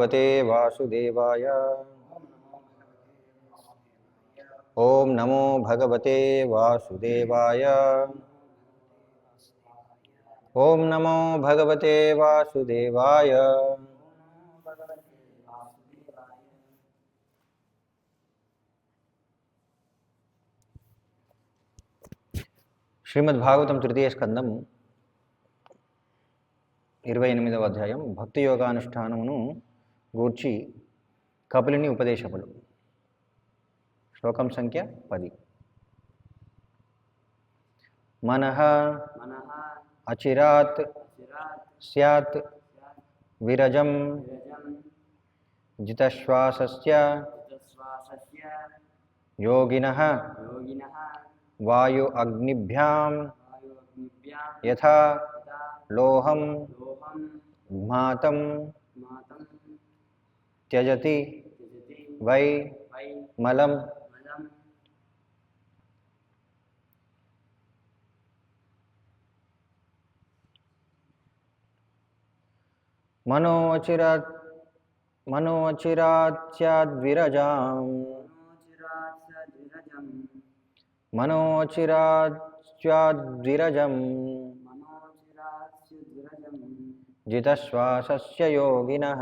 भगवते वासुदेवाय। ओम नमो भगवते वासुदेवाय। ओम नमो भगवते वासुदेवाय। శ్రీమద్భాగవతం తృతీయ స్కందం 28వ అధ్యాయం భక్తి యోగానుష్ఠానమును గూర్చి కపిలుని ఉపదేశములు. శ్లోకం సంఖ్య 10. మనః అచిరాత్ స్యాత్ విరజం జితశ్వాసస్య యోగినః వాయు అగ్నిభ్యాం యథా లోహం ఘ్మాతం త్యజతి వై మలం. మనోచిరాచ్యాద్విరజాం మనోచిరాచ్యాద్విరజం జితశ్వాసస్య యోగినః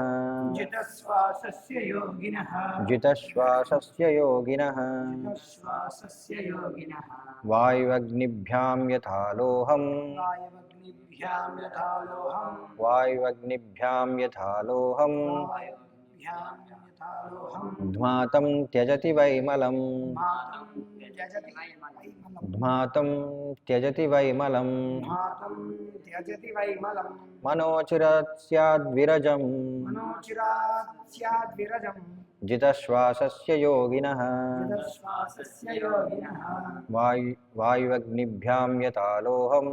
వాయువగ్నిభ్యాం యథా లోహం ధ్మాతం త్యజతి వైమలం. మనోచిరాచ్యాద్విరజం జితశ్వాసస్య యోగినః వాయువగ్నిభ్యాం యథా లోహం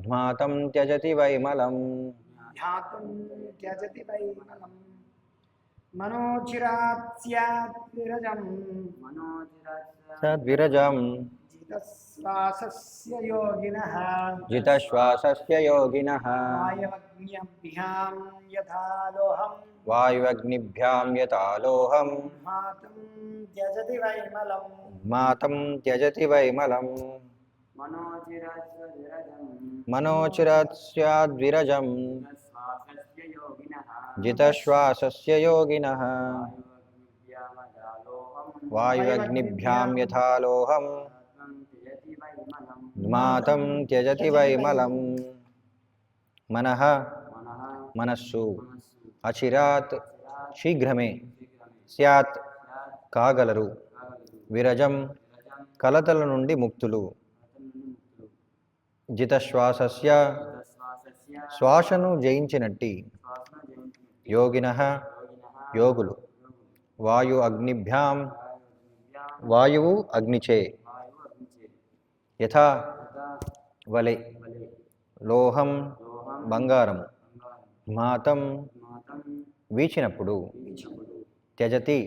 ధ్మాతం త్యజతి వైమలం. మనోచిరాచ్యాద్విరజం జితశ్వాసస్య యోగినః వాయువగ్నిభ్యాం యథా లోహం ధ్మాతం త్యజతి వైమలం. మనోచిరాచ్యాద్విరజం జితశ్వాసస్య యోగినః వాయువగ్నిభ్యాం యథా లోహం ధ్మాతం త్యజతి వైమలం. మనః మనస్సు, అచిరాత్ శీఘ్రమే, స్యాత్ కాగలరు, విరజం కలతల నుండి ముక్తులు, జితశ్వాసస్య శ్వాసను జయించినట్టి, యోగినః యోగులు, వాయు అగ్నిభ్యాం వాయువు అగ్నిచే, యథా వలె, లోహం బంగారము, ఘ్మాతం వీచినప్పుడు, త్యజతి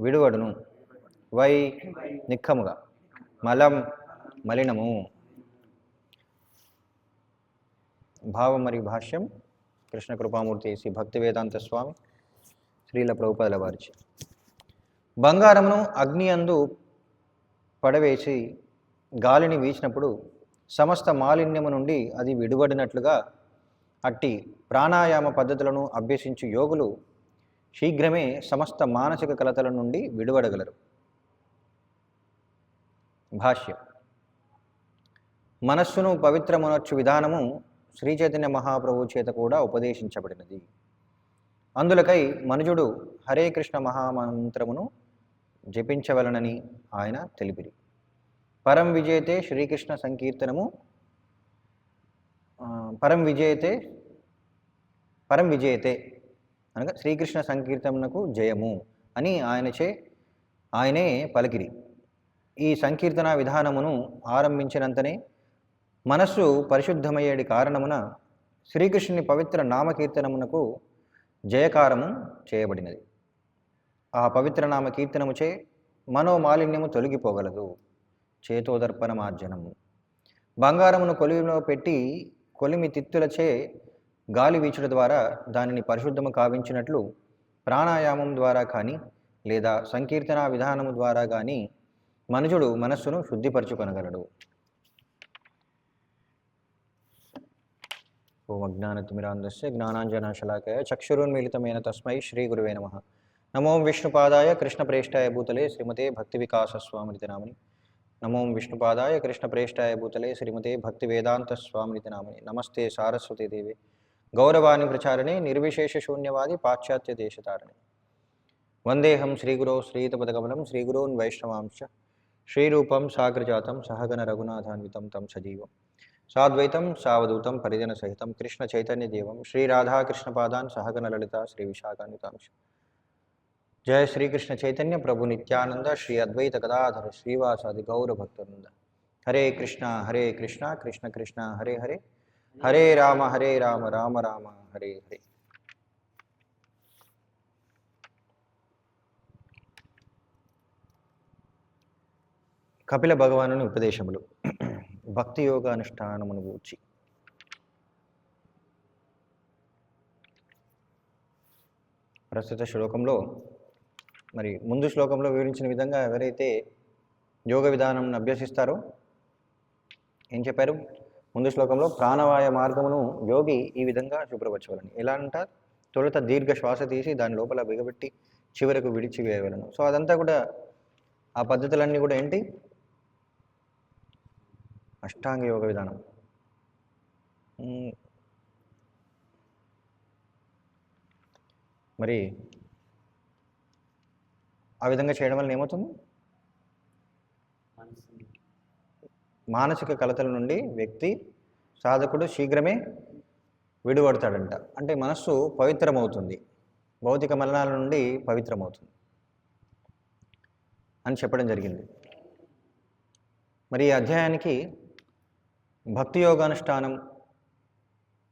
విడువడును, వై నిక్కముగా, మలం మలినము. భావం మరియు భాష్యం కృష్ణ కృపామూర్తి శ్రీ భక్తి వేదాంత స్వామి శ్రీల ప్రభుపాదుల వారిచే. బంగారమును అగ్ని అందు పడవేసి గాలిని వీచినప్పుడు సమస్త మాలిన్యము నుండి అది విడువడినట్లుగా అట్టి ప్రాణాయామ పద్ధతులను అభ్యసించు యోగులు శీఘ్రమే సమస్త మానసిక కలతల నుండి విడువడగలరు. భాష్యం. మనస్సును పవిత్రమునర్చు విధానము శ్రీ చైతన్య మహాప్రభు చేత కూడా ఉపదేశించబడినది. అందులకై మనుజుడు హరే కృష్ణ మహామంత్రమును జపించవలనని ఆయన తెలిపిరి. పరం విజేతే శ్రీకృష్ణ సంకీర్తనము పరం విజేతే అనగా శ్రీకృష్ణ సంకీర్తనకు జయము అని ఆయనే పలికిరి. ఈ సంకీర్తన విధానమును ఆరంభించినంతనే మనస్సు పరిశుద్ధమయ్యేడి కారణమున శ్రీకృష్ణుని పవిత్ర నామకీర్తనమునకు జయకారము చేయబడినది. ఆ పవిత్ర నామకీర్తనముచే మనోమాలిన్యము తొలగిపోగలదు. చేతోదర్పణ మార్జనము. బంగారమును కొలిమిలో పెట్టి కొలిమి తిత్తులచే గాలి వీచుట ద్వారా దానిని పరిశుద్ధము కావించినట్లు ప్రాణాయామం ద్వారా కానీ లేదా సంకీర్తన విధానము ద్వారా కానీ మనుషుడు మనస్సును శుద్ధిపరచుకొనగలడు. ఓం అజ్ఞానతిమిరాంధస్య జ్ఞానాంజనశలాకయ చక్షురున్మిళితమేన తస్మై శ్రీ గురువే నమః. నమో విష్ణుపాదాయ కృష్ణప్రేష్టాయ భూతలే శ్రీమతే భక్తివికాసస్వామినితి నామిని. నమో విష్ణుపాదాయ కృష్ణప్రేష్టాయ భూతలే శ్రీమతే భక్తివేదాంతస్వామినితి నామిని. నమస్తే సారస్వతీ దేవి గౌరవాణి ప్రచారణే నిర్విశేషశూన్యవాది పాశ్చాత్య దేశతారణే. వందేహం శ్రీగురో శ్రీయుతపదకమలం శ్రీగురోన్ వైష్ణవాంశ శ్రీరూపం సాగ్రజాతం సహగణ రఘునాథాన్వితం తం సజీవం సాద్వైతం సావధూతం పరిజన సహితం కృష్ణ చైతన్య దేవం శ్రీ రాధాకృష్ణపాదాన్ సహగణ లలిత శ్రీ విశాఖాన్వితాంశ. జయ శ్రీకృష్ణ చైతన్య ప్రభు నిత్యానంద శ్రీ అద్వైత గదాధర శ్రీవాసాది గౌర భక్తవృంద. హరే కృష్ణ కృష్ణ కృష్ణ హరే హరే హరే రామ రామ రామ హరే హరే. కపిల భగవానుని ఉపదేశములు భక్తి యోగానుష్ఠానమును గూర్చి. ప్రస్తుత శ్లోకంలో మరి ముందు శ్లోకంలో వివరించిన విధంగా ఎవరైతే యోగ విధానం అభ్యసిస్తారో ఏం చెప్పారు? ముందు శ్లోకంలో ప్రాణవాయ మార్గమును యోగి ఈ విధంగా శుభ్రపరచవలని. ఎలా అంటారు? తొలుత దీర్ఘ శ్వాస తీసి దాని లోపల బిగబెట్టి చివరకు విడిచివేయవలను. సో అదంతా కూడా ఆ పద్ధతులన్నీ కూడా ఏంటి? అష్టాంగ యోగ విధానం. మరి ఆ విధంగా చేయడం వల్ల ఏమవుతుంది? మానసిక కలతల నుండి వ్యక్తి సాధకుడు శీఘ్రమే విడువడతాడంట. అంటే మనస్సు పవిత్రమవుతుంది, భౌతిక మలినాల నుండి పవిత్రమవుతుంది అని చెప్పడం జరిగింది. మరి ఈ అధ్యాయానికి భక్తి యోగానుష్ఠానం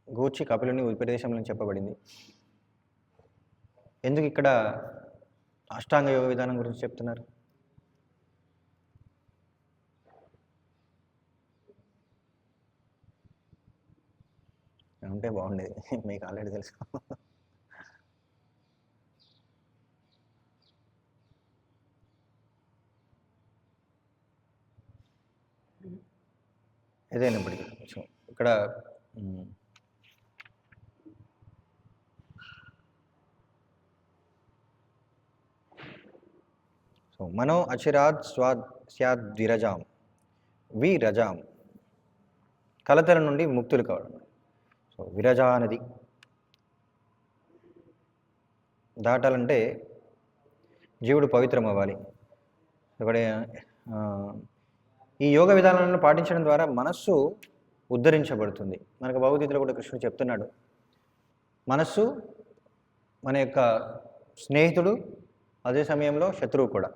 గూర్చి కపిలుని ఉపదేశంలో చెప్పబడింది. ఎందుకు ఇక్కడ అష్టాంగ యోగ విధానం గురించి చెప్తున్నారు? ఉంటే బాగుండేది, మీకు ఆల్రెడీ తెలుసు. ఏదైనప్పటికీ సో ఇక్కడ సో మనో అచిరాద్ స్వాద్ విరజాం విరజాం కలతల నుండి ముక్తులు కావడం. సో విరజా నది దాటాలంటే జీవుడు పవిత్రం అవ్వాలి. ఇక్కడ ఈ యోగ విధానాలను పాటించడం ద్వారా మనస్సు ఉద్ధరించబడుతుంది. మనకు భగవద్గీతలో కూడా కృష్ణుడు చెప్తున్నాడు, మనస్సు మన యొక్క స్నేహితుడు, అదే సమయంలో శత్రువు కూడా.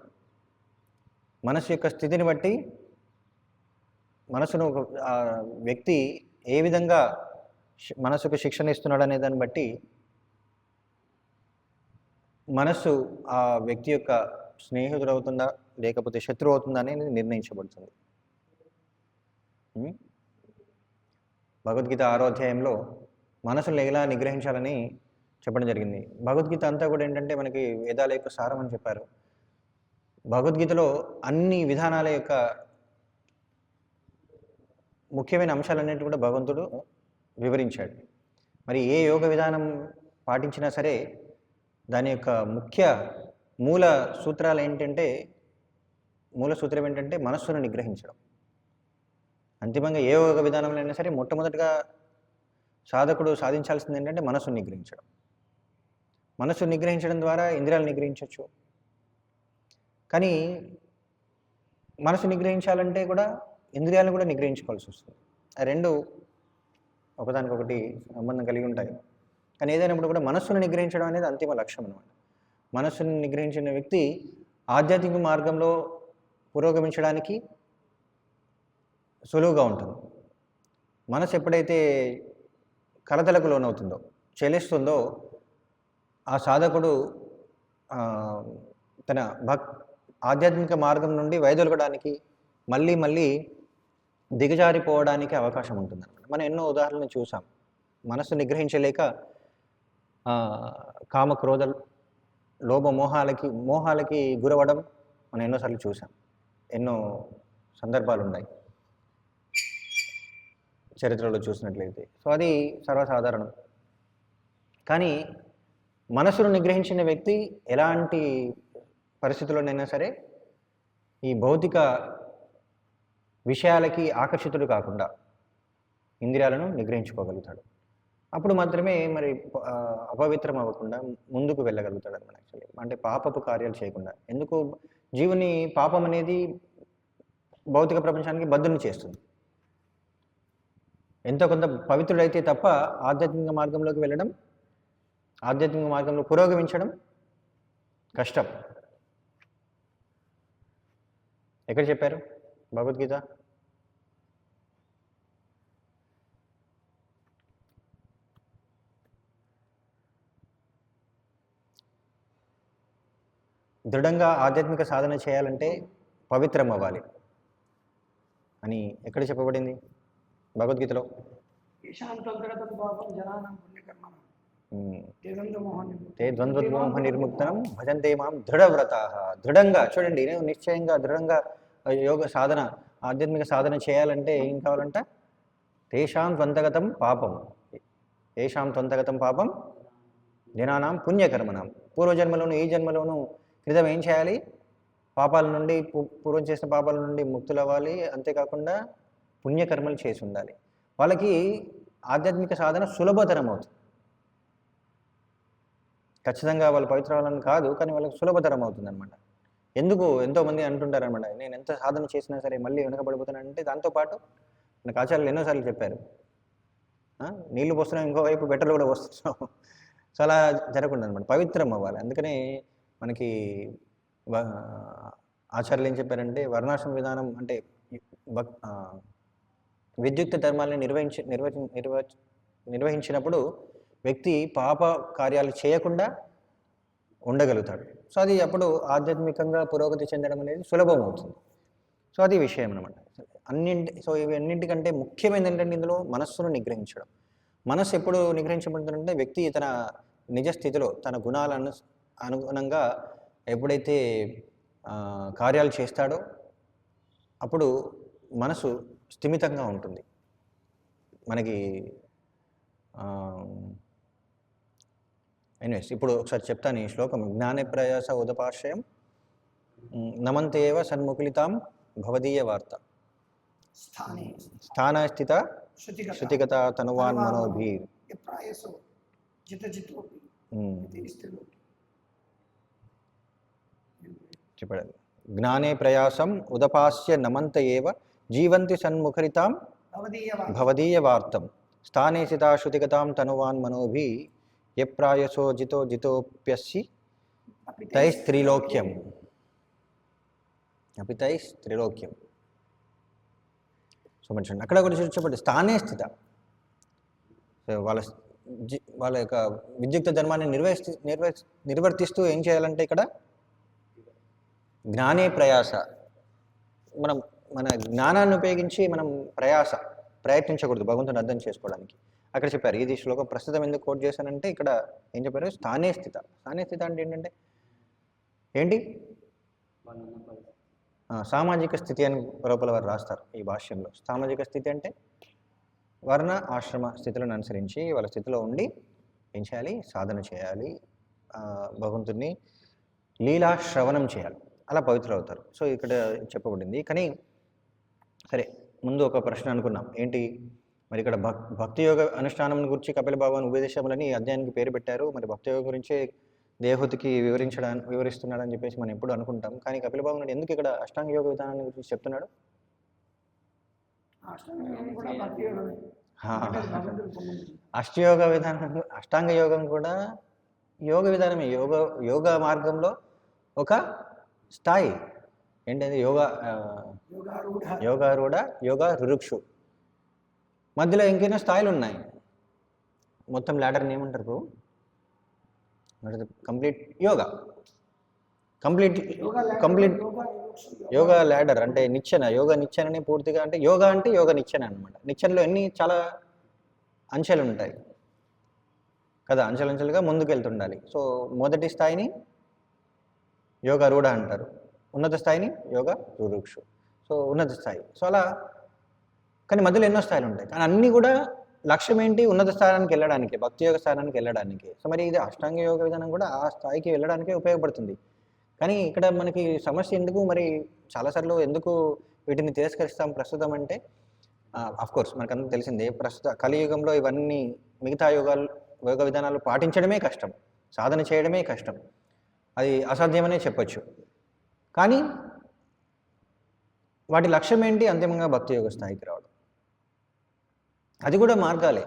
మనస్సు యొక్క స్థితిని బట్టి మనసును ఆ వ్యక్తి ఏ విధంగా మనసుకు శిక్షణ ఇస్తున్నాడు అనే దాన్ని బట్టి మనస్సు ఆ వ్యక్తి యొక్క స్నేహితుడు అవుతుందా లేకపోతే శత్రువు అవుతుందా అనేది నిర్ణయించబడుతుంది. భగవద్గీత 6వ అధ్యాయంలో మనసును ఎలా నిగ్రహించాలని చెప్పడం జరిగింది. భగవద్గీత అంతా కూడా ఏంటంటే మనకి వేదాల యొక్క సారం అని చెప్పారు. భగవద్గీతలో అన్ని విధానాల యొక్క ముఖ్యమైన అంశాలన్నింటి కూడా భగవంతుడు వివరించాడు. మరి ఏ యోగ విధానం పాటించినా సరే దాని యొక్క మూల సూత్రం ఏంటంటే మనస్సును నిగ్రహించడం. అంతిమంగా ఏ యోగ విధానంలో అయినా సరే మొట్టమొదటిగా సాధకుడు సాధించాల్సింది ఏంటంటే మనస్సును నిగ్రహించడం. మనస్సును నిగ్రహించడం ద్వారా ఇంద్రియాలు నిగ్రహించవచ్చు. కానీ మనసు నిగ్రహించాలంటే కూడా ఇంద్రియాలను కూడా నిగ్రహించుకోవాల్సి వస్తుంది. ఆ రెండు ఒకదానికొకటి సంబంధం కలిగి ఉంటాయి. కానీ ఏదైనప్పుడు కూడా మనస్సును నిగ్రహించడం అనేది అంతిమ లక్ష్యం అన్నమాట. మనస్సును నిగ్రహించిన వ్యక్తి ఆధ్యాత్మిక మార్గంలో పురోగమించడానికి సులువుగా ఉంటుంది. మనసు ఎప్పుడైతే కలతలకు లోనవుతుందో, చెలిస్తుందో, ఆ సాధకుడు తన ఆధ్యాత్మిక మార్గం నుండి వైదొలగడానికి మళ్ళీ దిగజారిపోవడానికి అవకాశం ఉంటుందన్నమాట. మనం ఎన్నో ఉదాహరణలు చూసాం. మనసు నిగ్రహించలేక కామ క్రోధ లోభ మోహాలకి గురవడం మనం ఎన్నోసార్లు చూసాం. ఎన్నో సందర్భాలు ఉన్నాయి చరిత్రలో చూసినట్లయితే. సో అది సర్వసాధారణం. కానీ మనసును నిగ్రహించిన వ్యక్తి ఎలాంటి పరిస్థితుల్లోనైనా సరే ఈ భౌతిక విషయాలకి ఆకర్షితుడు కాకుండా ఇంద్రియాలను నిగ్రహించుకోగలుగుతాడు. అప్పుడు మాత్రమే మరి అపవిత్రం అవ్వకుండా ముందుకు వెళ్ళగలుగుతాడు అనమాట. యాక్చువల్లీ అంటే పాపపు కార్యాలు చేయకుండా. ఎందుకు జీవుని పాపం అనేది భౌతిక ప్రపంచానికి బద్ధుని చేస్తుంది. ఎంతో కొంత పవిత్రుడైతే తప్ప ఆధ్యాత్మిక మార్గంలోకి వెళ్ళడం, ఆధ్యాత్మిక మార్గంలో పురోగమించడం కష్టం. ఎక్కడ చెప్పారు భగవద్గీత? దృఢంగా ఆధ్యాత్మిక సాధన చేయాలంటే పవిత్రం అవ్వాలి అని ఎక్కడ చెప్పబడింది భగవద్గీతలో? తే ద్వంద్వమోహ నిర్ముక్తం భజంతే మాం దృఢవ్రతాః. దృఢంగా చూడండి, నేను నిశ్చయంగా దృఢంగా యోగ సాధన ఆధ్యాత్మిక సాధన చేయాలంటే ఏం కావాలంట? తేషాం త్వంతగతం పాపం, తేషాం త్వంతగతం పాపం జనానాం పుణ్యకర్మణం. పూర్వజన్మలోను ఈ జన్మలోను క్రితం ఏం చేయాలి? పాపాల నుండి, పూర్వం చేసిన పాపాల నుండి ముక్తులవ్వాలి. అంతేకాకుండా పుణ్యకర్మలు చేసి ఉండాలి. వాళ్ళకి ఆధ్యాత్మిక సాధన సులభతరం అవుతుంది. ఖచ్చితంగా వాళ్ళు పవిత్రాలని కాదు, కానీ వాళ్ళకి సులభతరం అవుతుంది అనమాట. ఎందుకు ఎంతోమంది అంటుంటారనమాట, నేను ఎంత సాధన చేసినా సరే మళ్ళీ వెనకబడిపోతానంటే దాంతోపాటు నాకు ఆచార్యులు ఎన్నోసార్లు చెప్పారు, నీళ్లు పోస్తున్నాం ఇంకోవైపు బెట్టలు కూడా పోస్తున్నాం. సో అలా జరగకుండా అనమాట, పవిత్రం అవ్వాలి. అందుకనే మనకి ఆచార్యులు ఏం చెప్పారంటే, వర్ణాశ్రమ విధానం అంటే విద్యుక్త ధర్మాలని నిర్వహించినప్పుడు వ్యక్తి పాప కార్యాలు చేయకుండా ఉండగలుగుతాడు. సో అది అప్పుడు ఆధ్యాత్మికంగా పురోగతి చెందడం అనేది సులభం అవుతుంది. సో అది విషయం అనమాట. ఇవి అన్నింటికంటే ముఖ్యమైనది ఏంటంటే ఇందులో మనస్సును నిగ్రహించడం. మనస్సు ఎప్పుడు నిగ్రహించబడుతుందంటే వ్యక్తి తన నిజ స్థితిలో తన గుణాలను అనుగుణంగా ఎప్పుడైతే కార్యాలు చేస్తాడో అప్పుడు మనసు స్థిమితంగా ఉంటుంది. మనకి ఎనీవేస్ ఇప్పుడు ఒకసారి చెప్తాను ఈ శ్లోకం. జ్ఞాన ప్రయాస ఉదపాశ్రయం నమంతేవ సన్ముఖిలితాం భవదీయ వార్త స్థాన స్థిత శృతిగత తనువాన్ మనోభీర్. చెప్పండి. జ్ఞానే ప్రయాసం ఉదపాస్య నమంత ఏవ జీవంతి సన్ముఖరితాం భవదీయ వార్తం స్థానే స్థితా శృతిగతాం తనువాన్ మనోభి యప్రాయసో జితో జితోప్యసి తైస్త్రిలోక్యం అపితైస్త్రిలోక్యం. సో మంచి అక్కడ కూడా చెప్పండి, స్థానే స్థిత. వాళ్ళ యొక్క విద్యుక్త ధర్మాన్ని నిర్వర్తిస్తూ ఏం చేయాలంటే ఇక్కడ జ్ఞానే ప్రయాస, మన జ్ఞానాన్ని ఉపయోగించి మనం ప్రయత్నించకూడదు భగవంతుని అర్థం చేసుకోవడానికి. అక్కడ చెప్పారు. ఇది శ్లోకం ప్రస్తుతం ఎందుకు కోట్ చేశానంటే ఇక్కడ ఏం చెప్పారు? స్థానే స్థిత. స్థానే స్థిత అంటే ఏంటి? సామాజిక స్థితి అని లోపల వారు రాస్తారు ఈ భాష్యంలో. సామాజిక స్థితి అంటే వర్ణ ఆశ్రమ స్థితులను అనుసరించి వాళ్ళ స్థితిలో ఉండి ఏం చేయాలి? సాధన చేయాలి, భగవంతుడిని లీలా శ్రవణం చేయాలి, అలా పవిత్రులు అవుతారు. సో ఇక్కడ చెప్పబడింది. కానీ సరే, ముందు ఒక ప్రశ్న అనుకున్నాం. ఏంటి మరి ఇక్కడ భక్తి యోగ అనుష్ఠానం గురించి కపిల భగవాన్ ఉపదేశములని అధ్యాయానికి పేరు పెట్టారు. మరి భక్తి యోగ గురించే దేవహూతికి వివరిస్తున్నాడని చెప్పేసి మనం ఎప్పుడు అనుకుంటాం. కానీ కపిల భగవానుడు ఎందుకు ఇక్కడ అష్టాంగ యోగ విధానాన్ని గురించి చెప్తున్నాడు? అష్టాంగ యోగం కూడా యోగ విధానమే. యోగ మార్గంలో ఒక స్థాయి ఏంటంటే యోగారూఢ, యోగా రురుక్షు, మధ్యలో ఇంకైనా స్థాయిలు ఉన్నాయి. మొత్తం ల్యాడర్ని ఏమంటారు బ్రో? కంప్లీట్ యోగా ల్యాడర్ అంటే నిచ్చెన. యోగా నిచ్చెనని పూర్తిగా అంటే యోగా నిచ్చెన అనమాట. నిచ్చెనలో చాలా అంచెలు ఉంటాయి. కదా, అంచెలంచెలుగా ముందుకు వెళ్తుండాలి. సో మొదటి స్థాయిని యోగారూఢ అంటారు, ఉన్నత స్థాయిని యోగ రురుక్షు, సో ఉన్నత స్థాయి. సో అలా కానీ మధ్యలో ఎన్నో స్థాయిలు ఉంటాయి, కానీ అన్నీ కూడా లక్ష్యం ఏంటి? ఉన్నత స్థానానికి వెళ్ళడానికి, భక్తి యోగ స్థానానికి వెళ్ళడానికి. సో మరి ఇది అష్టాంగ యోగ విధానం కూడా ఆ స్థాయికి వెళ్ళడానికే ఉపయోగపడుతుంది. కానీ ఇక్కడ మనకి సమస్య ఎందుకు మరి చాలాసార్లు ఎందుకు వీటిని తిరస్కరిస్తాం ప్రస్తుతం అంటే, కోర్స్ మనకంతా తెలిసిందే, ప్రస్తుత కలియుగంలో ఇవన్నీ మిగతా యోగ విధానాలు పాటించడమే కష్టం, సాధన చేయడమే కష్టం, అది అసాధ్యమనే చెప్పొచ్చు. కానీ వాటి లక్ష్యం ఏంటి? అంతిమంగా భక్తి యోగ స్థాయికి రావడం. అది కూడా మార్గాలే.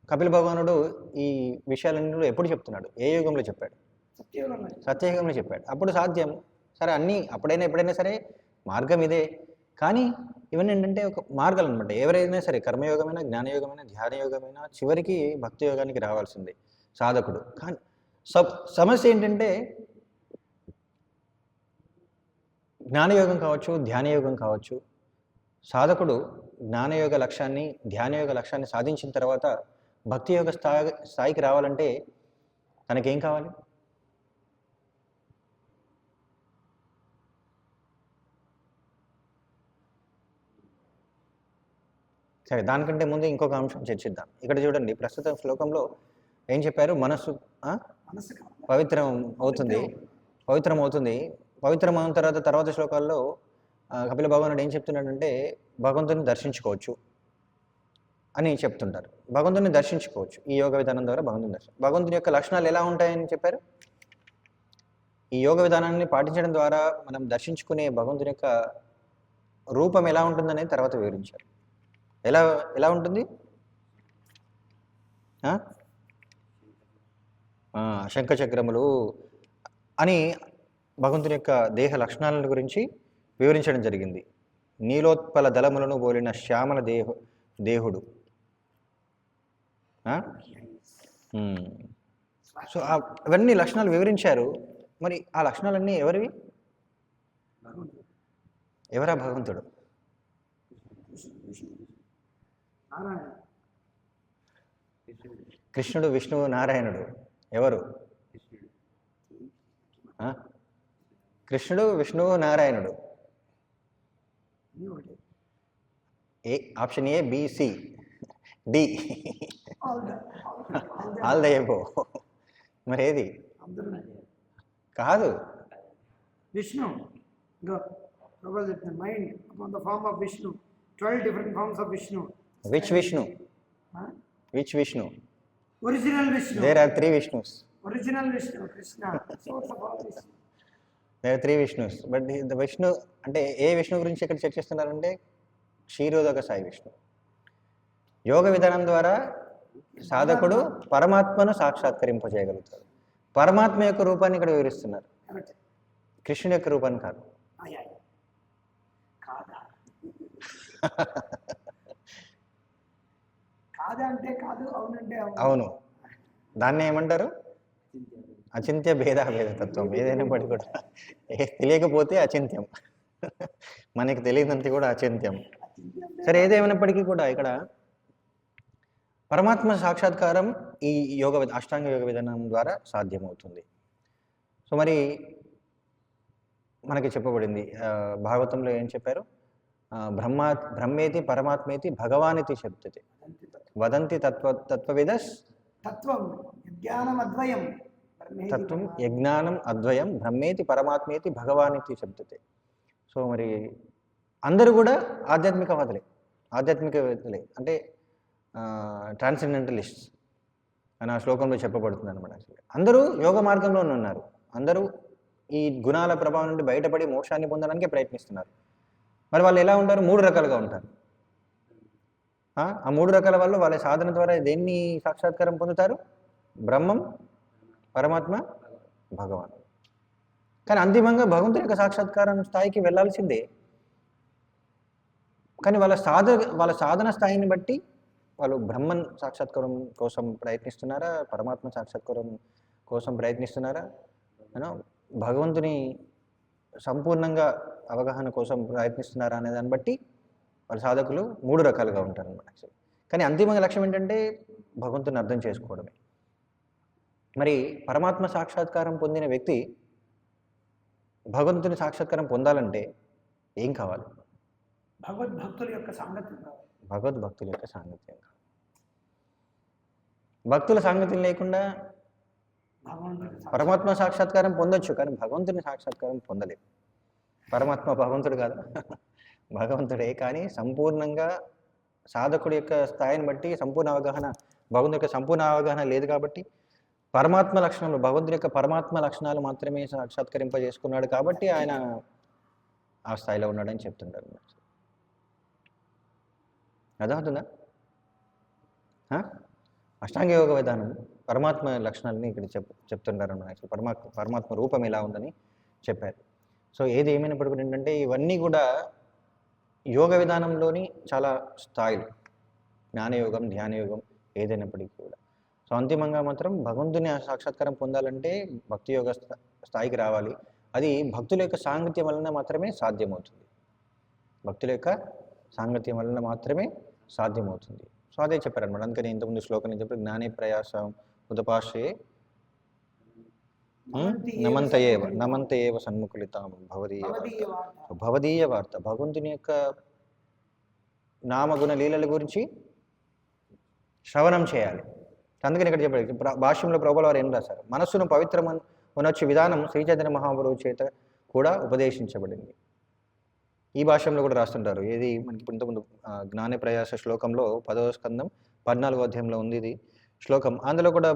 కపిల భగవానుడు ఈ విషయాలన్నింటిలో ఎప్పుడు చెప్తున్నాడు? ఏ యుగంలో చెప్పాడు? సత్యయుగంలో చెప్పాడు. అప్పుడు సాధ్యం. సరే, అన్నీ అప్పుడైనా ఎప్పుడైనా సరే మార్గం ఇదే. కానీ ఇవన్నీ ఏంటంటే ఒక మార్గాలు అనమాట. ఎవరైనా సరే కర్మయోగమైనా, జ్ఞానయోగమైనా, ధ్యానయోగమైనా చివరికి భక్తి యోగానికి రావాల్సిందే సాధకుడు. కానీ సమస్య ఏంటంటే జ్ఞానయోగం కావచ్చు, ధ్యానయోగం కావచ్చు, సాధకుడు జ్ఞానయోగ లక్ష్యాన్ని, ధ్యానయోగ లక్ష్యాన్ని సాధించిన తర్వాత భక్తి యోగ స్థాయికి రావాలంటే తనకేం కావాలి? సరే, దానికంటే ముందు ఇంకొక అంశం చర్చిద్దాం. ఇక్కడ చూడండి, ప్రస్తుతం శ్లోకంలో ఏం చెప్పారు? మనస్సు పవిత్రం అవుతుంది, పవిత్రం అయిన తర్వాత శ్లోకాల్లో కపిల భగవానుడు ఏం చెప్తున్నాడంటే భగవంతుని దర్శించుకోవచ్చు అని చెప్తుంటారు. భగవంతుని దర్శించుకోవచ్చు ఈ యోగ విధానం ద్వారా. భగవంతుని యొక్క లక్షణాలు ఎలా ఉంటాయని చెప్పారు? ఈ యోగ విధానాన్ని పాటించడం ద్వారా మనం దర్శించుకునే భగవంతుని యొక్క రూపం ఎలా ఉంటుందనేది తర్వాత వివరించారు. ఎలా ఉంటుంది? శంఖచక్రములు అని భగవంతుని యొక్క దేహ లక్షణాల గురించి వివరించడం జరిగింది. నీలోత్పల దళములను పోలిన శ్యామల దేహుడు. సో అవన్నీ లక్షణాలు వివరించారు. మరి ఆ లక్షణాలన్నీ ఎవరివి? ఎవరా భగవంతుడు? కృష్ణుడు, విష్ణువు, నారాయణుడు. ఎవరు? కృష్ణుడు, విష్ణువు, నారాయణుడు. Option A, B, C, D, all the above. మరి ఏది? కాదు. Vishnu, mind upon the form of Vishnu, 12 different forms of Vishnu. Which Vishnu? Which Vishnu? Original Vishnu. There are 3 Vishnus. Original Vishnu, Krishna, source of all Vishnu. There are 3 Vishnus. But the Vishnu, అంటే ఏ విష్ణు గురించి ఇక్కడ చర్చిస్తున్నారంటే క్షీరోదక సాయి విష్ణు. యోగ విధానం ద్వారా సాధకుడు పరమాత్మను సాక్షాత్కరింపజేయగలుగుతాడు. పరమాత్మ యొక్క రూపాన్ని ఇక్కడ వివరిస్తున్నారు, కృష్ణుని యొక్క రూపాన్ని కాదు. అవును, దాన్ని ఏమంటారు? అచింత్య భేదాభేద తత్వం. ఏదైనా పడి కూడా తెలియకపోతే అచింత్యం, మనకి తెలియదంత కూడా అచింత్యం. సరే, ఏదేమైనప్పటికీ కూడా ఇక్కడ పరమాత్మ సాక్షాత్కారం ఈ అష్టాంగ యోగ విధానం ద్వారా సాధ్యమవుతుంది. సో మరి మనకి చెప్పబడింది భాగవతంలో ఏం చెప్పారు? బ్రహ్మేతి పరమాత్మేతి భగవానితి శబ్దతే వదంతి తత్వవిదస్ తత్వం యజ్ఞానం అద్వయం బ్రహ్మేతి పరమాత్మేతి భగవానితి శబ్దతే. సో మరి అందరూ కూడా ఆధ్యాత్మికవేత్తలే, అంటే ట్రాన్సెండెంటలిస్ట్స్ అని ఆ శ్లోకంలో చెప్పబడుతుంది అనమాట. అందరూ యోగ మార్గంలోనే ఉన్నారు, అందరూ ఈ గుణాల ప్రభావం నుండి బయటపడి మోక్షాన్ని పొందడానికే ప్రయత్నిస్తున్నారు. మరి వాళ్ళు ఎలా ఉంటారు? 3 రకాలుగా ఉంటారు. ఆ 3 రకాల వాళ్ళు వాళ్ళ సాధన ద్వారా దేన్ని సాక్షాత్కారం పొందుతారు? బ్రహ్మం, పరమాత్మ, భగవాన్. కానీ అంతిమంగా భగవంతుని యొక్క సాక్షాత్కారం స్థాయికి వెళ్ళాల్సిందే. కానీ వాళ్ళ సాధన స్థాయిని బట్టి వాళ్ళు బ్రహ్మన్ సాక్షాత్కారం కోసం ప్రయత్నిస్తున్నారా, పరమాత్మ సాక్షాత్కారం కోసం ప్రయత్నిస్తున్నారా, భగవంతుని సంపూర్ణంగా అవగాహన కోసం ప్రయత్నిస్తున్నారా అనే దాన్ని బట్టి వాళ్ళ సాధకులు 3 రకాలుగా ఉంటారు అన్నమాట. కానీ అంతిమంగా లక్ష్యం ఏంటంటే భగవంతుని అర్థం చేసుకోవడమే. మరి పరమాత్మ సాక్షాత్కారం పొందిన వ్యక్తి భగవంతుని సాక్షాత్కారం పొందాలంటే ఏం కావాలి? భగవద్భక్తుల యొక్క సాంగత్యం కావాలి. భగవద్భక్తుల యొక్క సాంగత్యం కావాలి. భక్తుల సాంగత్యం లేకుండా పరమాత్మ సాక్షాత్కారం పొందొచ్చు, కానీ భగవంతుని సాక్షాత్కారం పొందలేదు. పరమాత్మ భగవంతుడు కాదు, భగవంతుడే. కానీ సంపూర్ణంగా సాధకుడి యొక్క స్థాయిని బట్టి సంపూర్ణ అవగాహన, భగవంతుడి యొక్క సంపూర్ణ అవగాహన లేదు కాబట్టి పరమాత్మ లక్షణాలు, భగవంతుడి యొక్క పరమాత్మ లక్షణాలు మాత్రమే సాక్షాత్కరింపజేసుకున్నాడు కాబట్టి ఆయన ఆ స్థాయిలో ఉన్నాడని చెప్తుంటారు. అర్థమవుతుందా? అష్టాంగ యోగ విధానం పరమాత్మ లక్షణాలని ఇక్కడ చెప్తుంటారు అన్నమాట. పరమాత్మ రూపం ఎలా ఉందని చెప్పారు. సో ఏది ఏమైనప్పటికీ ఏంటంటే ఇవన్నీ కూడా యోగ విధానంలోని చాలా స్థాయిలు, జ్ఞానయోగం, ధ్యానయోగం ఏదైనప్పటికీ కూడా. సో అంతిమంగా మాత్రం భగవంతుని సాక్షాత్కారం పొందాలంటే భక్తి యోగ స్థాయికి రావాలి. అది భక్తుల యొక్క సాంగత్యం వలన మాత్రమే సాధ్యమవుతుంది. భక్తుల యొక్క సాంగత్యం వలన మాత్రమే సాధ్యమవుతుంది. సో అదే చెప్పారనమాట. అందుకని ఇంతకుముందు శ్లోకం చెప్పి జ్ఞానే ప్రయాసం ఉదపాశే నమంతయేవ సన్ముఖలితాం భవదీయ వార్త. భగవంతుని యొక్క నామగుణ లీలల గురించి శ్రవణం చేయాలి. అందుకని ఇక్కడ చెప్పారు, భాష్యంలో ప్రభువుల వారు ఏం రాశారు, మనస్సును పవిత్రమనొచ్చు విధానం శ్రీ చైతన్య మహాప్రభువు చేత కూడా ఉపదేశించబడింది. ఈ భాష్యంలో కూడా రాస్తుంటారు. ఏది మనకి ఇంతకుముందు జ్ఞాన ప్రయాస శ్లోకంలో 10వ స్కందం 14వ అధ్యాయంలో ఉంది ఇది శ్లోకం. అందులో కూడా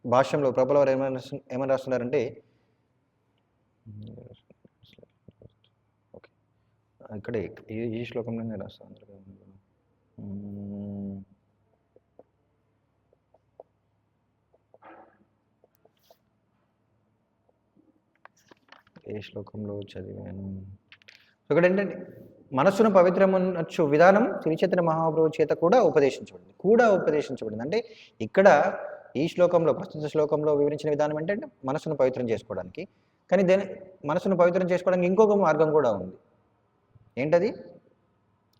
భాష్యంలో ప్రభువుల వారు ఏమని రాస్తున్నారంటే, ఇక్కడే ఈ శ్లోకంలోనే రాస్తారు. ఏ శ్లోకంలో చదివాను? ఇక్కడ ఏంటంటే మనస్సును పవిత్రమనొచ్చు విధానం శ్రీ చైతన్య మహాప్రభువు చేత కూడా ఉపదేశించబడింది. అంటే ఇక్కడ ఈ శ్లోకంలో, ప్రస్తుత శ్లోకంలో వివరించిన విధానం ఏంటంటే మనస్సును పవిత్రం చేసుకోవడానికి. కానీ మనస్సును పవిత్రం చేసుకోవడానికి ఇంకొక మార్గం కూడా ఉంది. ఏంటది?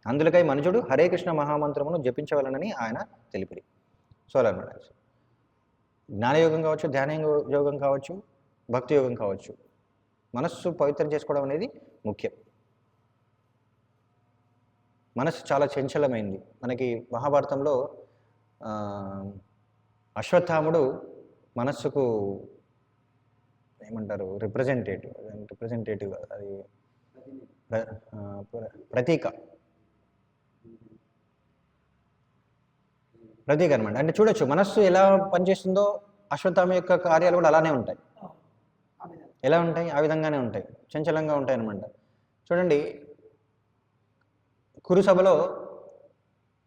అందులకై మనుషుడు హరే కృష్ణ మహామంత్రమును జపించవలనని ఆయన తెలిపిరి. సో అలా అనమాట. జ్ఞానయోగం కావచ్చు, ధ్యాన యోగం కావచ్చు, భక్తి యోగం కావచ్చు, మనస్సు పవిత్రం చేసుకోవడం అనేది ముఖ్యం. మనస్సు చాలా చంచలమైంది. మనకి మహాభారతంలో అశ్వత్థాముడు మనస్సుకు ఏమంటారు, రిప్రజెంటేటివ్ అది ప్రతీక అనమాట. అంటే చూడొచ్చు మనస్సు ఎలా పనిచేస్తుందో అశ్వత్థామ యొక్క కార్యాలు కూడా అలానే ఉంటాయి. ఎలా ఉంటాయి? ఆ విధంగానే ఉంటాయి, చంచలంగా ఉంటాయి అనమాట. చూడండి, కురుసభలో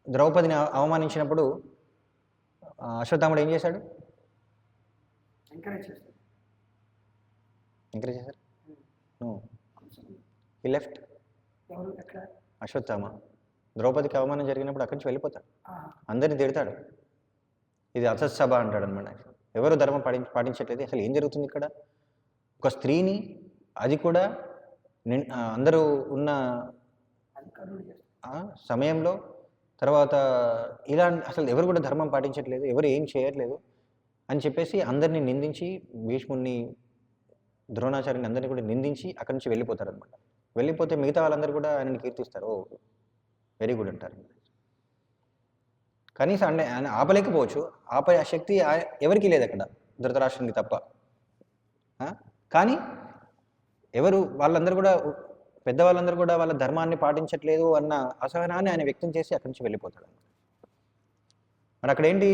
ద్రౌపదిని అవమానించినప్పుడు అశ్వత్థాముడు ఏం చేశాడు? ఎంకరేజ్ చేశారు. హి లెఫ్ట్. అశ్వత్థామ ద్రౌపదికి అవమానం జరిగినప్పుడు అక్కడి నుంచి వెళ్ళిపోతాడు, అందరిని తిడతాడు. ఇది అసత్సభ అంటాడు అనమాట. ఎవరు ధర్మం పాటించట్లేదు. అసలు ఏం జరుగుతుంది ఇక్కడ? ఒక స్త్రీని, అది కూడా అందరూ ఉన్న సమయంలో, తర్వాత ఇలా అసలు ఎవరు కూడా ధర్మం పాటించట్లేదు, ఎవరు ఏం చేయట్లేదు అని చెప్పేసి అందరినీ నిందించి, భీష్ముడిని, ద్రోణాచార్యుని అందరినీ కూడా నిందించి అక్కడి నుంచి వెళ్ళిపోతారు అనమాట. వెళ్ళిపోతే మిగతా వాళ్ళందరూ కూడా ఆయనని కీర్తిస్తారు, ఓ వెరీ గుడ్ అంటారు. కనీసం అంటే ఆయన ఆపలేకపోవచ్చు, ఆపే ఆ శక్తి ఎవరికీ లేదు అక్కడ, ధృతరాష్ట్రునికి తప్ప. కానీ వాళ్ళందరూ కూడా, పెద్దవాళ్ళందరూ కూడా వాళ్ళ ధర్మాన్ని పాటించట్లేదు అన్న అసహనాన్ని ఆయన వ్యక్తం చేసి అక్కడి నుంచి వెళ్ళిపోతాడు. మరి అక్కడ ఏంటి?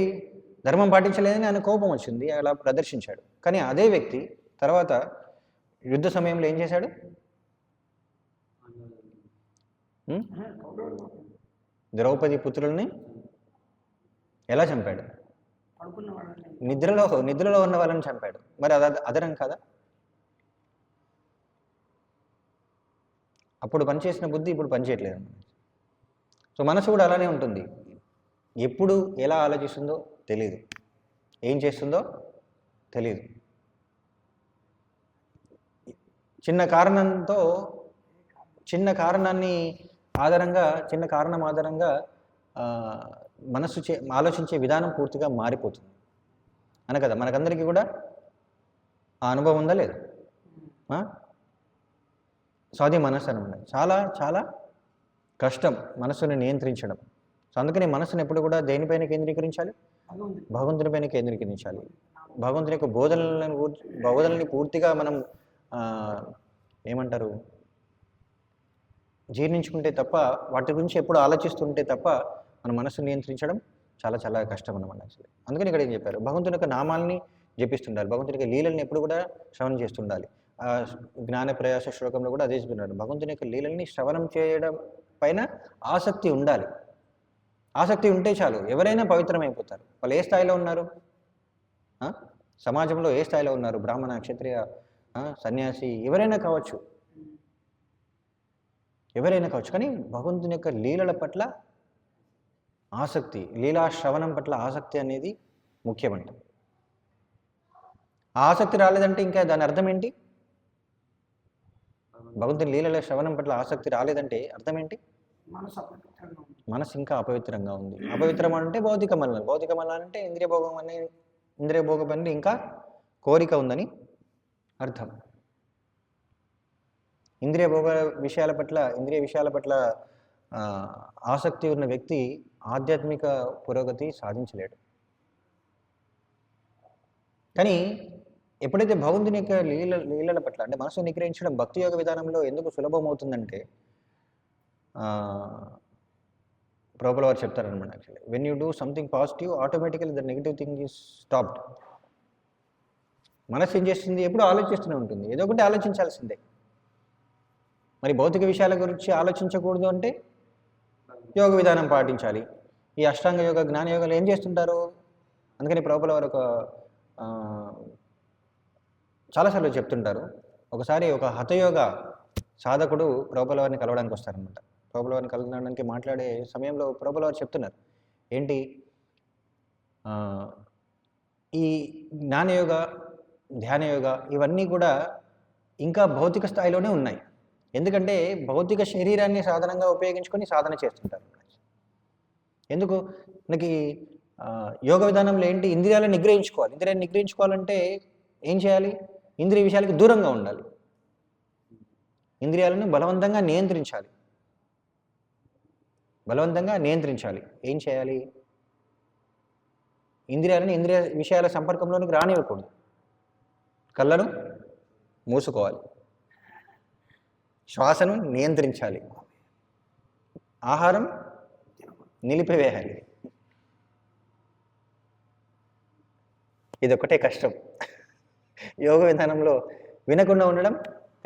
ధర్మం పాటించలేదని ఆయన కోపం వచ్చింది, అలా ప్రదర్శించాడు. కానీ అదే వ్యక్తి తర్వాత యుద్ధ సమయంలో ఏం చేశాడు? ద్రౌపది పుత్రుల్ని ఎలా చంపాడు? నిద్రలో ఉన్న వాళ్ళని చంపాడు. మరి అదనం కాదా? అప్పుడు పనిచేసిన బుద్ధి ఇప్పుడు పనిచేయట్లేదు. సో మనసు కూడా అలానే ఉంటుంది. ఎప్పుడు ఎలా ఆలోచిస్తుందో తెలియదు, ఏం చేస్తుందో తెలియదు. చిన్న కారణం ఆధారంగా ఆ, ఆలోచించే విధానం పూర్తిగా మారిపోతుంది అన కదా. మనకందరికీ కూడా ఆ అనుభవం ఉందా లేదా? ఆ? సో అది మనసు అనమాట. చాలా చాలా కష్టం మనసుని నియంత్రించడం. సో అందుకని మనసుని ఎప్పుడు కూడా దేనిపైన కేంద్రీకరించాలి? భగవంతుడు భగవంతునిపైన కేంద్రీకరించాలి. భగవంతుని యొక్క బోధనల్ని పూర్తిగా మనం ఆ, ఏమంటారు, జీర్ణించుకుంటే తప్ప, వాటి గురించి ఎప్పుడు ఆలోచిస్తుంటే తప్ప మన మనసు నియంత్రించడం చాలా చాలా కష్టం అన్నమాట యాక్చువల్లీ. అందుకని ఇక్కడ ఏం చెప్పారు, భగవంతుని యొక్క నామాల్ని జపిస్తుండాలి, భగవంతుని యొక్క లీలల్ని ఎప్పుడు కూడా శ్రవణం చేస్తుండాలి. ఆ జ్ఞాన ప్రయాస శ్లోకంలో కూడా అదే చెప్తున్నారు, భగవంతుని యొక్క లీలల్ని శ్రవణం చేయడం పైన ఆసక్తి ఉండాలి. ఆసక్తి ఉంటే చాలు, ఎవరైనా పవిత్రమైపోతారు. వాళ్ళు ఏ స్థాయిలో ఉన్నారు, ఆ? సమాజంలో ఏ స్థాయిలో ఉన్నారు, బ్రాహ్మణ, క్షత్రియ, సన్యాసి, ఎవరైనా కావచ్చు, ఎవరైనా కావచ్చు. కానీ భగవంతుని యొక్క లీలల పట్ల ఆసక్తి, లీలా శ్రవణం పట్ల ఆసక్తి అనేది ముఖ్యమంట. ఆ ఆసక్తి రాలేదంటే ఇంకా దాని అర్థం ఏంటి? భగవంతుని లీలల శ్రవణం పట్ల ఆసక్తి రాలేదంటే అర్థం ఏంటి? మనసు అపవిత్రంగా ఉంది. మనసు ఇంకా అపవిత్రంగా ఉంది. అపవిత్రం అంటే భౌతిక మలినం, భౌతిక మలినం అంటే ఇంద్రియ భోగం అనే ఇంద్రియ భోగం పని ఇంకా కోరిక ఉందని అర్థం. ఇంద్రియ విషయాల పట్ల ఆసక్తి ఉన్న వ్యక్తి ఆధ్యాత్మిక పురోగతి సాధించలేడు. కానీ ఎప్పుడైతే భగవంతుని యొక్క లీలల పట్ల అంటే మనసు నిగ్రహించడం భక్తి యోగ విధానంలో ఎందుకు సులభం అవుతుందంటే, ప్రభువుల వారు చెప్తారనమాట actually, when you do something positive automatically the negative thing is stopped. మనసు ఏం చేస్తుంది? ఎప్పుడు ఆలోచిస్తూనే ఉంటుంది, ఏదో ఒకటి ఆలోచించాల్సిందే. మరి భౌతిక విషయాల గురించి ఆలోచించకూడదు అంటే యోగ విధానం పాటించాలి. ఈ అష్టాంగ యోగ, జ్ఞాన యోగాలు ఏం చేస్తుంటారు? అందుకని ప్రభువుల వారు చాలాసార్లు చెప్తుంటారు. ఒకసారి ఒక హఠయోగ సాధకుడు ప్రభువుల వారిని కలవడానికి వస్తారనమాట. ప్రభువుల వారిని కలవడానికి మాట్లాడే సమయంలో ప్రభువుల వారు చెప్తున్నారు, ఏంటి, ఈ జ్ఞానయోగ, ధ్యానయోగ ఇవన్నీ కూడా ఇంకా భౌతిక స్థాయిలోనే ఉన్నాయి. ఎందుకంటే భౌతిక శరీరాన్ని సాధనంగా ఉపయోగించుకొని సాధన చేస్తుంటారు. ఎందుకు? మనకి యోగ విధానంలో ఏంటి, ఇంద్రియాలను నిగ్రహించుకోవాలి. ఇంద్రియాన్ని నిగ్రహించుకోవాలంటే ఏం చేయాలి? ఇంద్రియ విషయాలకి దూరంగా ఉండాలి. ఇంద్రియాలను బలవంతంగా నియంత్రించాలి. ఏం చేయాలి? ఇంద్రియాలను ఇంద్రియ విషయాల సంపర్కంలోనికి రానివ్వకూడదు. కళ్ళను మూసుకోవాలి, శ్వాసను నియంత్రించాలి, ఆహారం నిలిపివేయాలి. ఇదొక్కటే కష్టం. యోగ విధానంలో వినకుండా ఉండడం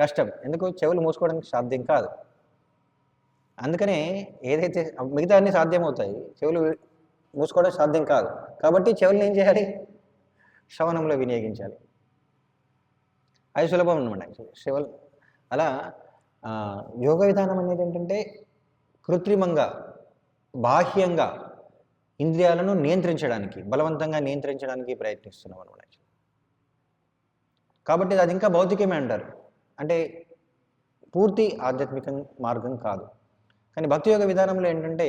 కష్టం. ఎందుకు? చెవులు మూసుకోవడానికి సాధ్యం కాదు. అందుకనే ఏదైతే మిగతా అన్నీ సాధ్యమవుతాయి, చెవులు మూసుకోవడం సాధ్యం కాదు. కాబట్టి చెవులను ఏం చేయాలి? శ్రవణంలో వినియోగించాలి. అది సులభం అనమాట. చెవులు అలా యోగ విధానం అనేది ఏంటంటే కృత్రిమంగా, బాహ్యంగా ఇంద్రియాలను నియంత్రించడానికి, బలవంతంగా నియంత్రించడానికి ప్రయత్నిస్తున్నాం అనమాట. కాబట్టి అది ఇంకా భౌతికమే అంటారు, అంటే పూర్తి ఆధ్యాత్మిక మార్గం కాదు. కానీ భక్తి యోగ విధానంలో ఏంటంటే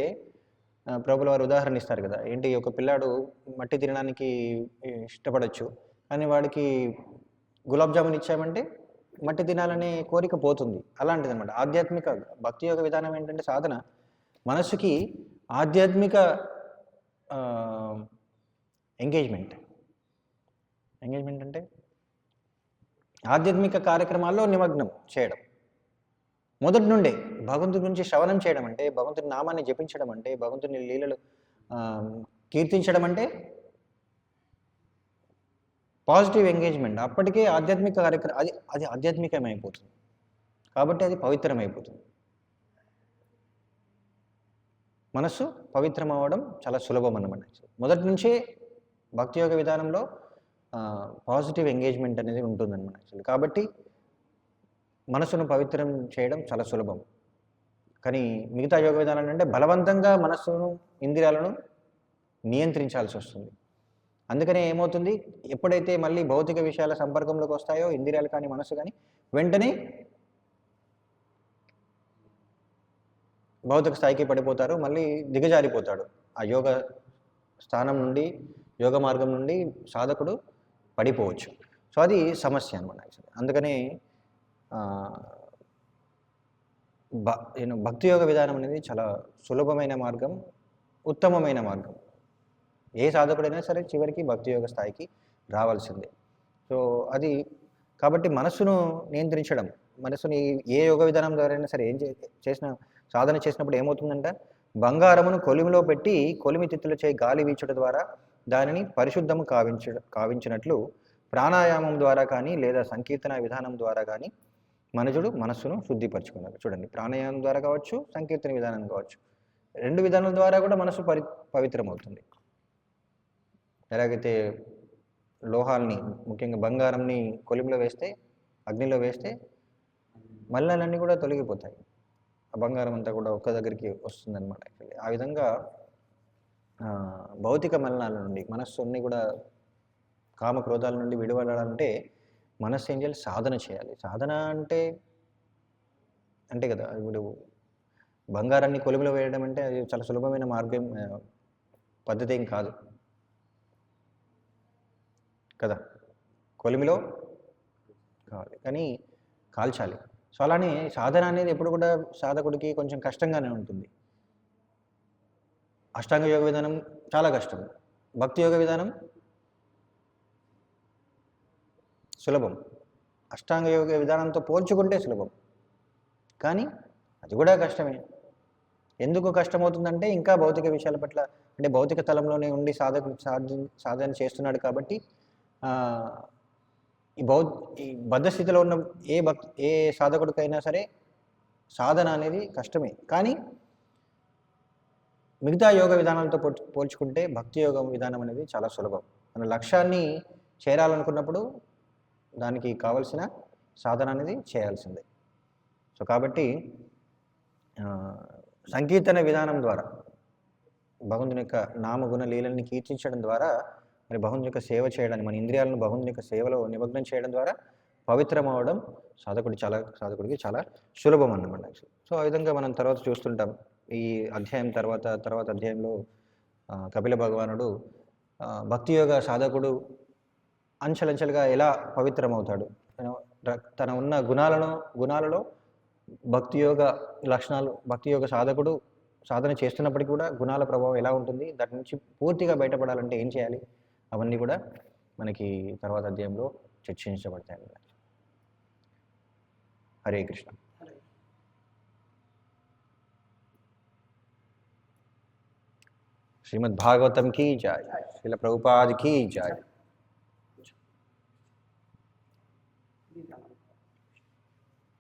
ప్రభువుల వారు ఉదాహరణ ఇస్తారు కదా, ఏంటి, ఒక పిల్లాడు మట్టి తినడానికి ఇష్టపడవచ్చు, కానీ వాడికి గులాబ్ జామున్ ఇచ్చామంటే మట్టి తినాలనే కోరిక పోతుంది. అలాంటిది అనమాట ఆధ్యాత్మిక భక్తి యోగ విధానం. ఏంటంటే సాధన మనస్సుకి ఆధ్యాత్మిక ఎంగేజ్మెంట్ అంటే ఆధ్యాత్మిక కార్యక్రమాల్లో నిమగ్నం చేయడం. మొదటి నుండే భగవంతుడి గురించి శ్రవణం చేయడం అంటే, భగవంతుని నామాన్ని జపించడం అంటే, భగవంతుని లీలలు కీర్తించడం అంటే పాజిటివ్ ఎంగేజ్మెంట్. అప్పటికే ఆధ్యాత్మిక కార్యక్రమం అది ఆధ్యాత్మికమైపోతుంది. కాబట్టి అది పవిత్రమైపోతుంది. మనస్సు పవిత్రం అవ్వడం చాలా సులభం అన్నమాట. మొదటి నుంచే భక్తి యోగ విధానంలో పాజిటివ్ ఎంగేజ్మెంట్ అనేది ఉంటుందన్నమాట యాక్చువల్లీ. కాబట్టి మనసును పవిత్రం చేయడం చాలా సులభం. కానీ మిగతా యోగ విధానం అంటే బలవంతంగా మనస్సును, ఇంద్రియాలను నియంత్రించాల్సి వస్తుంది. అందుకనే ఏమవుతుంది, ఎప్పుడైతే మళ్ళీ భౌతిక విషయాల సంపర్కంలోకి వస్తాయో ఇంద్రియాలు కానీ మనసు కానీ, వెంటనే భౌతిక స్థాయికి పడిపోతారు, మళ్ళీ దిగజారిపోతాడు. ఆ యోగ స్థానం నుండి, యోగ మార్గం నుండి సాధకుడు పడిపోవచ్చు. సో అది సమస్య అనమాట యాక్చువల్లీ. అందుకని భక్తి యోగ విధానం అనేది చాలా సులభమైన మార్గం, ఉత్తమమైన మార్గం. ఏ సాధకుడైనా సరే చివరికి భక్తి యోగ స్థాయికి రావాల్సిందే. సో అది కాబట్టి మనస్సును నియంత్రించడం, మనస్సుని ఏ యోగ విధానం ద్వారా అయినా సరే ఏం చేసిన సాధన చేసినప్పుడు ఏమవుతుందంట, బంగారమును కొలిమిలో పెట్టి కొలిమి తిత్తులచే గాలి వీచుట ద్వారా దానిని పరిశుద్ధము కావించినట్లు ప్రాణాయామం ద్వారా కానీ లేదా సంకీర్తన విధానం ద్వారా కానీ మనుషుడు మనస్సును శుద్ధిపరచుకున్నారు. చూడండి, ప్రాణాయామం ద్వారా కావచ్చు, సంకీర్తన విధానం కావచ్చు, రెండు విధానాల ద్వారా కూడా మనసు పవిత్రమవుతుంది. ఎలాగైతే లోహాల్ని, ముఖ్యంగా బంగారంని కొలిమిలో వేస్తే, అగ్నిలో వేస్తే మలినాలన్నీ కూడా తొలగిపోతాయి, ఆ బంగారం అంతా కూడా ఒక్క దగ్గరికి వస్తుందన్నమాట యాక్చువల్లీ. ఆ విధంగా భౌతిక మలినాల నుండి మనస్సుని కూడా, కామక్రోధాల నుండి విడువడాలంటే మనస్సు ఏం చేయాలి, సాధన చేయాలి. సాధన అంటే కదా, ఇప్పుడు బంగారాన్ని కొలిమిలో వేయడం అంటే అది చాలా సులభమైన మార్గం, పద్ధతి ఏం కాదు కదా. కొలిమిలో కావాలి కానీ కాల్చాలి. సో అలానే సాధన అనేది ఎప్పుడు కూడా సాధకుడికి కొంచెం కష్టంగానే ఉంటుంది. అష్టాంగ యోగ విధానం చాలా కష్టం, భక్తి యోగ విధానం సులభం. అష్టాంగ యోగ విధానంతో పోల్చుకుంటే సులభం, కానీ అది కూడా కష్టమే. ఎందుకు కష్టమవుతుందంటే ఇంకా భౌతిక విషయాల పట్ల, అంటే భౌతిక తలంలోనే ఉండి సాధకుడు సాధన చేస్తున్నాడు కాబట్టి ఈ బద్ధస్థితిలో ఉన్న ఏ సాధకుడికైనా సరే సాధన అనేది కష్టమే. కానీ మిగతా యోగ విధానాలతో పోల్చుకుంటే భక్తి యోగ విధానం అనేది చాలా సులభం. మన లక్ష్యాన్ని చేరాలనుకున్నప్పుడు దానికి కావలసిన సాధన అనేది చేయాల్సిందే. సో కాబట్టి సంకీర్తన విధానం ద్వారా భగవంతుని యొక్క నామగుణ లీలల్ని కీర్తించడం ద్వారా మరి భగవంతుని యొక్క సేవ చేయడానికి, మన ఇంద్రియాలను భగవంతుని యొక్క సేవలో నిమగ్నం చేయడం ద్వారా పవిత్రం అవడం సాధకుడికి చాలా సులభం అన్నమాట. సో ఆ విధంగా మనం తర్వాత చూస్తుంటాం. ఈ అధ్యాయం తర్వాత అధ్యాయంలో కపిల భగవానుడు భక్తి యోగ సాధకుడు అంచెలంచెలుగా ఎలా పవిత్రమవుతాడు, తన ఉన్న గుణాలలో భక్తి యోగ లక్షణాలు, భక్తి యోగ సాధకుడు సాధన చేస్తున్నప్పటికీ కూడా గుణాల ప్రభావం ఎలా ఉంటుంది, దాని నుంచి పూర్తిగా బయటపడాలంటే ఏం చేయాలి, అవన్నీ కూడా మనకి తర్వాత అధ్యాయంలో చర్చించబడతాయి. హరే కృష్ణ. శ్రీమద్ భాగవతం की जय, श्रील प्रभुपाद की जय.